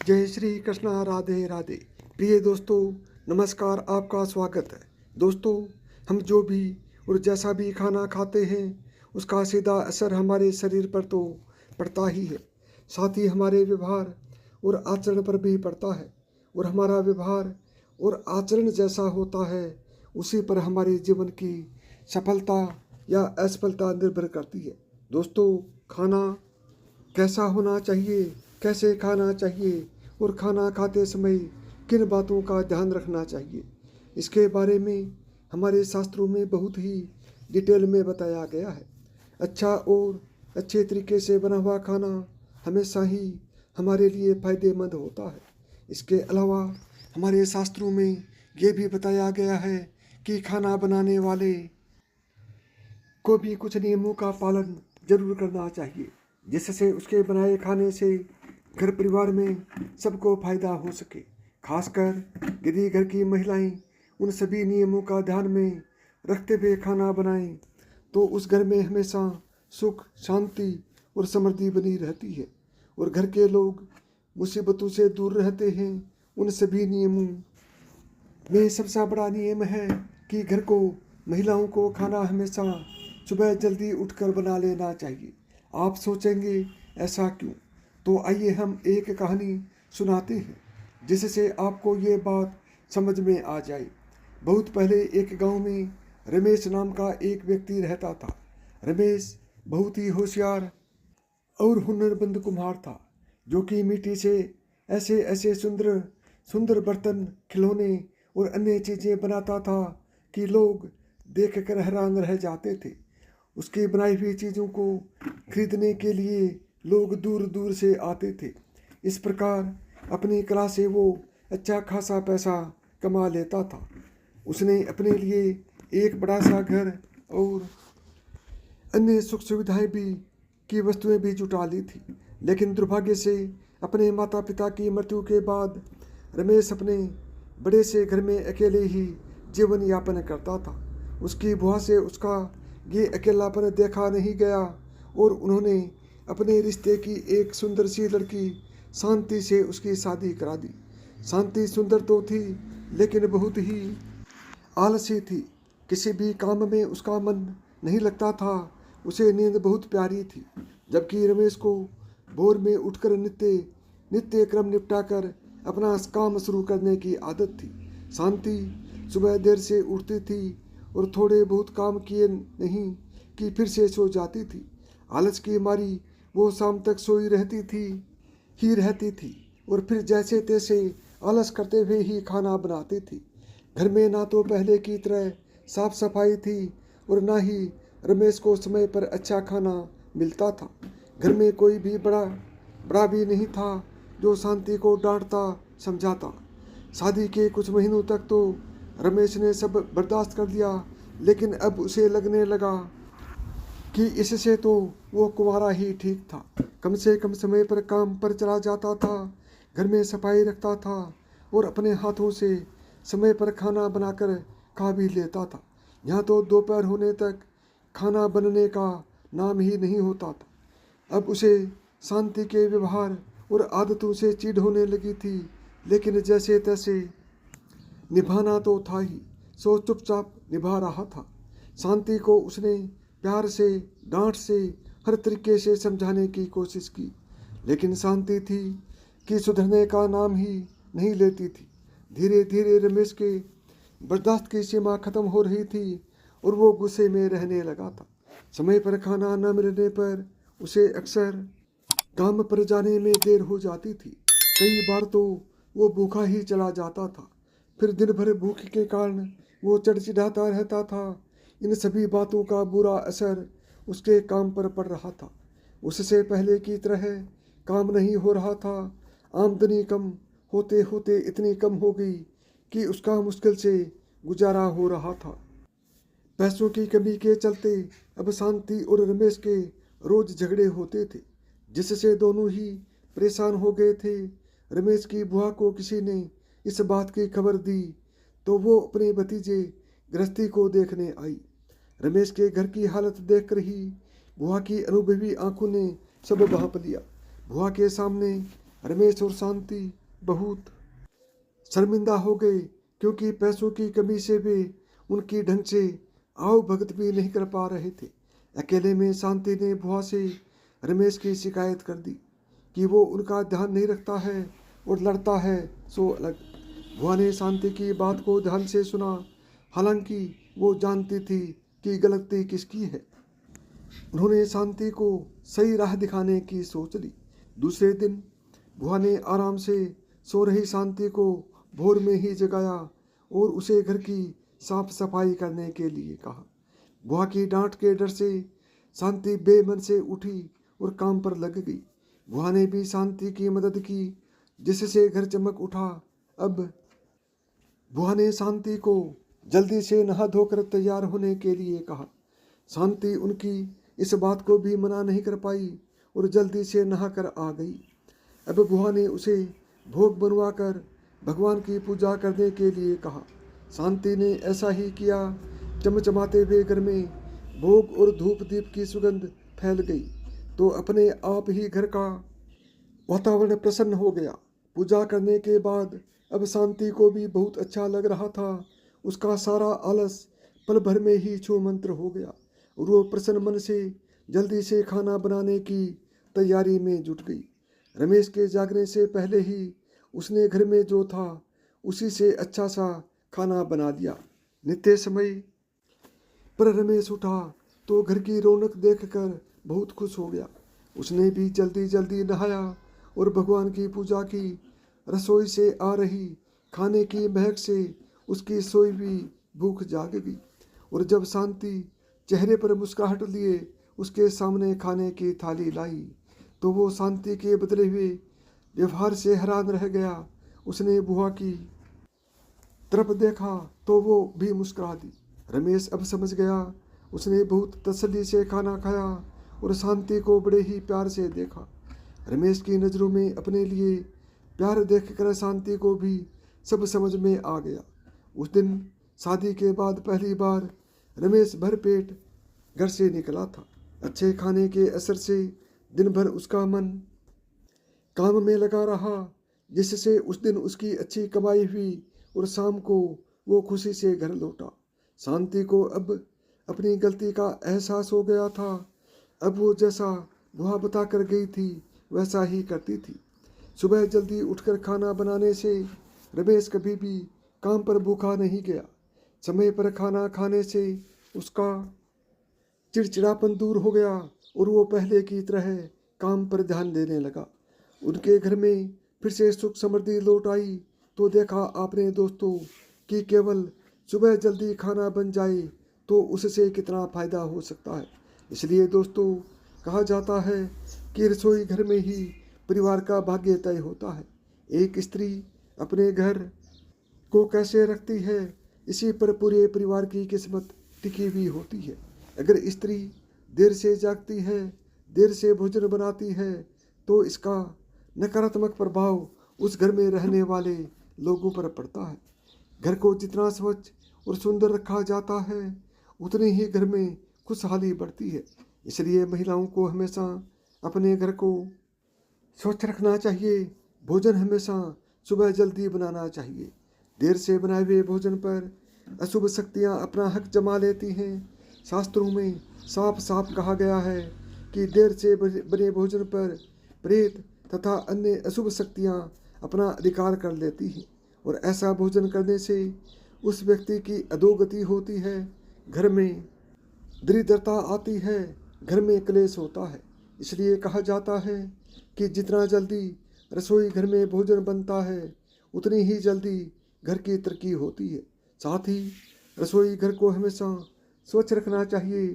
जय श्री कृष्णा, राधे राधे। प्रिय दोस्तों, नमस्कार, आपका स्वागत है। दोस्तों, हम जो भी और जैसा भी खाना खाते हैं उसका सीधा असर हमारे शरीर पर तो पड़ता ही है, साथ ही हमारे व्यवहार और आचरण पर भी पड़ता है। और हमारा व्यवहार और आचरण जैसा होता है उसी पर हमारे जीवन की सफलता या असफलता निर्भर करती है। दोस्तों, खाना कैसा होना चाहिए, कैसे खाना चाहिए और खाना खाते समय किन बातों का ध्यान रखना चाहिए, इसके बारे में हमारे शास्त्रों में बहुत ही डिटेल में बताया गया है। अच्छा और अच्छे तरीके से बना हुआ खाना हमेशा ही हमारे लिए फ़ायदेमंद होता है। इसके अलावा हमारे शास्त्रों में ये भी बताया गया है कि खाना बनाने वाले को भी कुछ नियमों का पालन जरूर करना चाहिए, जिससे उसके बनाए खाने से घर परिवार में सबको फायदा हो सके। खासकर यदि घर की महिलाएं उन सभी नियमों का ध्यान में रखते हुए खाना बनाएं तो उस घर में हमेशा सुख, शांति और समृद्धि बनी रहती है और घर के लोग मुसीबतों से दूर रहते हैं। उन सभी नियमों में सबसे बड़ा नियम है कि घर को, महिलाओं को खाना हमेशा सुबह जल्दी उठकर बना लेना चाहिए। आप सोचेंगे ऐसा क्यों? तो आइए हम एक कहानी सुनाते हैं जिससे आपको ये बात समझ में आ जाए। बहुत पहले एक गांव में रमेश नाम का एक व्यक्ति रहता था। रमेश बहुत ही होशियार और हुनरमंद कुम्हार था, जो कि मिट्टी से ऐसे ऐसे सुंदर सुंदर बर्तन, खिलौने और अन्य चीज़ें बनाता था कि लोग देख कर हैरान रह जाते थे। उसकी बनाई हुई चीज़ों को खरीदने के लिए लोग दूर दूर से आते थे। इस प्रकार अपनी कला से वो अच्छा खासा पैसा कमा लेता था। उसने अपने लिए एक बड़ा सा घर और अन्य सुख सुविधाएं भी की वस्तुएं भी जुटा ली थी। लेकिन दुर्भाग्य से अपने माता पिता की मृत्यु के बाद रमेश अपने बड़े से घर में अकेले ही जीवन यापन करता था। उसकी बुआ से उसका ये अकेलापन देखा नहीं गया और उन्होंने अपने रिश्ते की एक सुंदर सी लड़की शांति से उसकी शादी करा दी। शांति सुंदर तो थी लेकिन बहुत ही आलसी थी। किसी भी काम में उसका मन नहीं लगता था। उसे नींद बहुत प्यारी थी, जबकि रमेश को भोर में उठकर नित्य नित्य क्रम निपटा कर अपना काम शुरू करने की आदत थी। शांति सुबह देर से उठती थी और थोड़े बहुत काम किए नहीं कि फिर से सो जाती थी। आलस की मारी वो शाम तक सोई रहती थी और फिर जैसे तैसे आलस करते हुए ही खाना बनाती थी। घर में ना तो पहले की तरह साफ सफाई थी और ना ही रमेश को समय पर अच्छा खाना मिलता था। घर में कोई भी बड़ा बड़ा भी नहीं था जो शांति को डांटता समझाता। शादी के कुछ महीनों तक तो रमेश ने सब बर्दाश्त कर लिया, लेकिन अब उसे लगने लगा कि इससे तो वो कुंवारा ही ठीक था। कम से कम समय पर काम पर चला जाता था, घर में सफाई रखता था और अपने हाथों से समय पर खाना बनाकर खा भी लेता था। यहाँ तो दोपहर होने तक खाना बनने का नाम ही नहीं होता था। अब उसे शांति के व्यवहार और आदतों से चिढ़ होने लगी थी, लेकिन जैसे तैसे निभाना तो था ही, सो चुपचाप निभा रहा था। शांति को उसने प्यार से, डांट से, हर तरीके से समझाने की कोशिश की, लेकिन शांति थी कि सुधरने का नाम ही नहीं लेती थी। धीरे धीरे रमेश के बर्दाश्त की सीमा खत्म हो रही थी और वो गुस्से में रहने लगा था। समय पर खाना न मिलने पर उसे अक्सर काम पर जाने में देर हो जाती थी। कई बार तो वो भूखा ही चला जाता था। फिर दिन भर भूख के कारण वो चिड़चिड़ाता रहता था। इन सभी बातों का बुरा असर उसके काम पर पड़ रहा था। उससे पहले की तरह काम नहीं हो रहा था। आमदनी कम होते होते इतनी कम हो गई कि उसका मुश्किल से गुजारा हो रहा था। पैसों की कमी के चलते अब शांति और रमेश के रोज झगड़े होते थे, जिससे दोनों ही परेशान हो गए थे। रमेश की बुआ को किसी ने इस बात की खबर दी तो वो अपने भतीजे गृहस्थी को देखने आई। रमेश के घर की हालत देखकर ही बुआ की अनुभवी आंखों ने सब भांप लिया। बुआ के सामने रमेश और शांति बहुत शर्मिंदा हो गए, क्योंकि पैसों की कमी से वे उनकी ढंग से आओ भगत भी नहीं कर पा रहे थे। अकेले में शांति ने बुआ से रमेश की शिकायत कर दी कि वो उनका ध्यान नहीं रखता है और लड़ता है सो अलग। बुआ ने शांति की बात को ध्यान से सुना, हालांकि वो जानती थी कि गलती किसकी है। उन्होंने शांति को सही राह दिखाने की सोच ली। दूसरे दिन बुआ ने आराम से सो रही शांति को भोर में ही जगाया और उसे घर की साफ सफाई करने के लिए कहा। बुआ की डांट के डर से शांति बेमन से उठी और काम पर लग गई। बुआ ने भी शांति की मदद की, जिससे घर चमक उठा। अब बुआ ने शांति को जल्दी से नहा धोकर तैयार होने के लिए कहा। शांति उनकी इस बात को भी मना नहीं कर पाई और जल्दी से नहाकर आ गई। अब बुआ ने उसे भोग बनवाकर भगवान की पूजा करने के लिए कहा। शांति ने ऐसा ही किया। चमचमाते हुए घर में भोग और धूप दीप की सुगंध फैल गई तो अपने आप ही घर का वातावरण प्रसन्न हो गया। पूजा करने के बाद अब शांति को भी बहुत अच्छा लग रहा था। उसका सारा आलस पल भर में ही छू मंत्र हो गया और वो प्रसन्न मन से जल्दी से खाना बनाने की तैयारी में जुट गई। रमेश के जागने से पहले ही उसने घर में जो था उसी से अच्छा सा खाना बना लिया। नित्य समय पर रमेश उठा तो घर की रौनक देखकर बहुत खुश हो गया। उसने भी जल्दी जल्दी नहाया और भगवान की पूजा की। रसोई से आ रही खाने की महक से उसकी सोई हुई भूख जाग गई और जब शांति चेहरे पर मुस्कुराहट लिए उसके सामने खाने की थाली लाई तो वो शांति के बदले हुए व्यवहार से हैरान रह गया। उसने बुआ की तरफ देखा तो वो भी मुस्कुरा दी। रमेश अब समझ गया। उसने बहुत तसल्ली से खाना खाया और शांति को बड़े ही प्यार से देखा। रमेश की नज़रों में अपने लिए प्यार देखकर शांति को भी सब समझ में आ गया। उस दिन शादी के बाद पहली बार रमेश भर पेट घर से निकला था। अच्छे खाने के असर से दिन भर उसका मन काम में लगा रहा, जिससे उस दिन उसकी अच्छी कमाई हुई और शाम को वो खुशी से घर लौटा। शांति को अब अपनी गलती का एहसास हो गया था। अब वो जैसा बुआ बता कर गई थी वैसा ही करती थी। सुबह जल्दी उठकर खाना बनाने से रमेश कभी भी काम पर भूखा नहीं गया। समय पर खाना खाने से उसका चिड़चिड़ापन दूर हो गया और वो पहले की तरह काम पर ध्यान देने लगा। उनके घर में फिर से सुख समृद्धि लौट आई तो देखा आपने दोस्तों कि केवल सुबह जल्दी खाना बन जाए तो उससे कितना फ़ायदा हो सकता है। इसलिए दोस्तों कहा जाता है कि रसोई घर में ही परिवार का भाग्य तय होता है। एक स्त्री अपने घर को कैसे रखती है इसी पर पूरे परिवार की किस्मत टिकी हुई होती है। अगर स्त्री देर से जागती है, देर से भोजन बनाती है तो इसका नकारात्मक प्रभाव उस घर में रहने वाले लोगों पर पड़ता है। घर को जितना स्वच्छ और सुंदर रखा जाता है उतनी ही घर में खुशहाली बढ़ती है। इसलिए महिलाओं को हमेशा अपने घर को स्वच्छ रखना चाहिए। भोजन हमेशा सुबह जल्दी बनाना चाहिए। देर से बनाए हुए भोजन पर अशुभ शक्तियाँ अपना हक जमा लेती हैं। शास्त्रों में साफ साफ कहा गया है कि देर से बने भोजन पर प्रेत तथा अन्य अशुभ शक्तियाँ अपना अधिकार कर लेती हैं और ऐसा भोजन करने से उस व्यक्ति की अधोगति होती है। घर में दरिद्रता आती है, घर में क्लेश होता है। इसलिए कहा जाता है कि जितना जल्दी रसोई घर में भोजन बनता है उतनी ही जल्दी घर की तरक्की होती है। साथ ही रसोई घर को हमेशा स्वच्छ रखना चाहिए।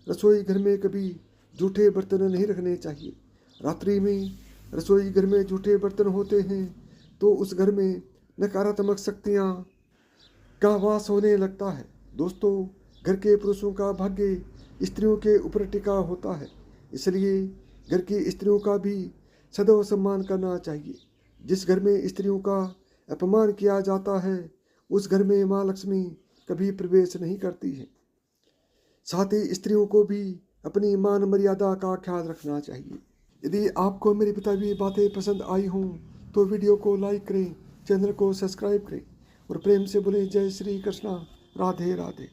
रसोई घर में कभी जूठे बर्तन नहीं रखने चाहिए। रात्रि में रसोई घर में जूठे बर्तन होते हैं तो उस घर में नकारात्मक शक्तियाँ का वास होने लगता है। दोस्तों घर के पुरुषों का भाग्य स्त्रियों के ऊपर टिका होता है। इसलिए घर की स्त्रियों का भी सदैव सम्मान करना चाहिए। जिस घर में स्त्रियों का अपमान किया जाता है उस घर में माँ लक्ष्मी कभी प्रवेश नहीं करती है। साथ ही स्त्रियों को भी अपनी मान मर्यादा का ख्याल रखना चाहिए। यदि आपको मेरी बताई हुई बातें पसंद आई हों तो वीडियो को लाइक करें, चैनल को सब्सक्राइब करें और प्रेम से बोलें जय श्री कृष्णा, राधे राधे।